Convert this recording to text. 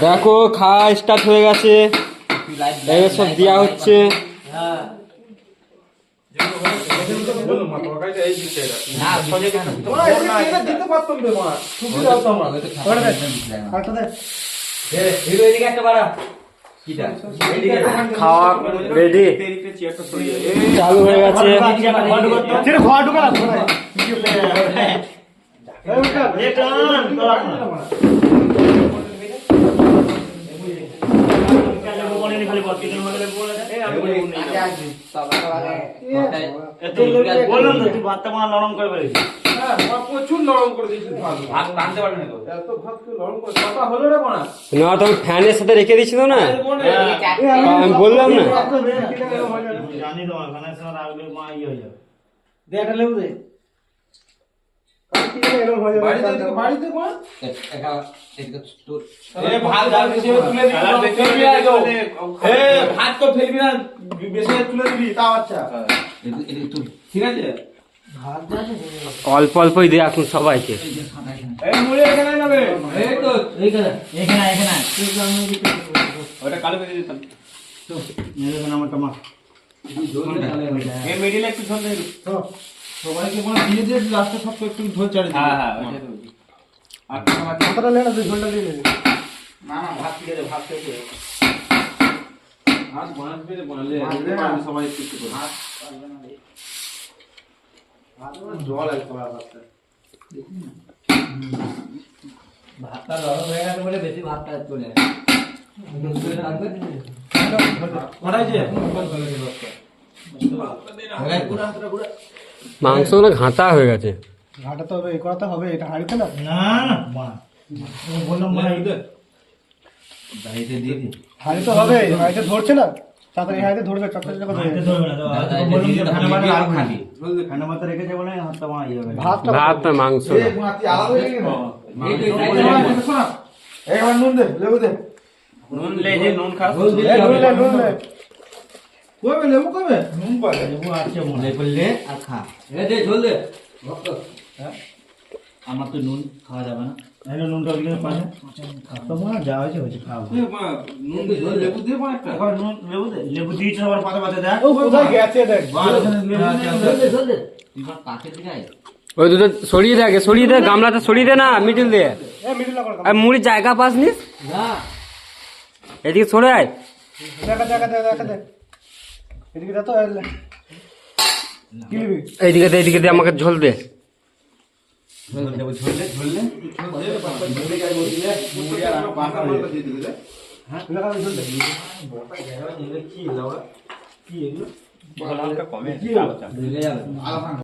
দেখো খাওয়া স্টার্ট হয়ে গেছে, সব দেওয়া হচ্ছে। খাওয়া রেডি, চালু হয়ে গেছে। না তুমি ফ্যানের সাথে রেখে দিচ্ছিল না, আমি বললাম না। অল্প অল্পই দিয়ে এখন সবাইকে। সবাইকে দিয়ে দিয়ে লাস্টে সব একটু ঝোল চাড়ে দিই। আর কতটা লেনা তুই ঝোলটা দিয়ে দিবি? না ভাত দিয়ে দে, ভাত খেতে ভাত বানাবে বানালে সবাই একটু করে ভাত পারবে না রে। ভাত জল আছে সবার ভাতটা দেখুন না, ভাতটা নরম হয়ে গেছে বলে বেশি ভাতটা চলে রাখবে। কড়াই যে মাংস না ঘাঁটা হয়ে গেছে, ঘাটা তো হবে, এই করাতে হবে, এটা হাড়িতে না। না না বললাম হাড়িতে দিয়ে দিই, হাড়িতে হবে, হাড়িতে ধরছে না তাড়াতাড়ি, হাড়িতে ধরবে চটচট করে ধরবে না। খানা মাথা রেখে যাবো না, হাতটা মাই যাবে, ভাত না মাংস। একবার নুন দে, লেবু দে, নুন লে যে নুন খাস, নুন লে কবে লেবু কবে নুন পাবে, লেবু আছে মনে করলে আর খা। এ দে ঝোল দে, আমার তো নুন খাওয়া যাবে না। এই নুনটা ওইখানে পাবে, তো মা যা হয়েছে হয়েছে খাও। নুন দে, লেবু দে, একটা নুন লেবু দে, লেবু দিয়েছ আবার পাতা পাতা দেখ, ও কোথায় গেছে দেখ, ঝোল দে এবার পাকে দিগাই। ওই দুটো সরিয়ে দে, আগে সরিয়ে দে, গামলাটা সরিয়ে দে না, মিডিল দে। আর মুড়ি জায়গা পাস নি না, এদিকে সরে আয়, দেখা দেখা দেখা দে এদিকে যা তো কি নিবি, এইদিকে দে, এইদিকে দে, আমাকে ঝোল দে। কমে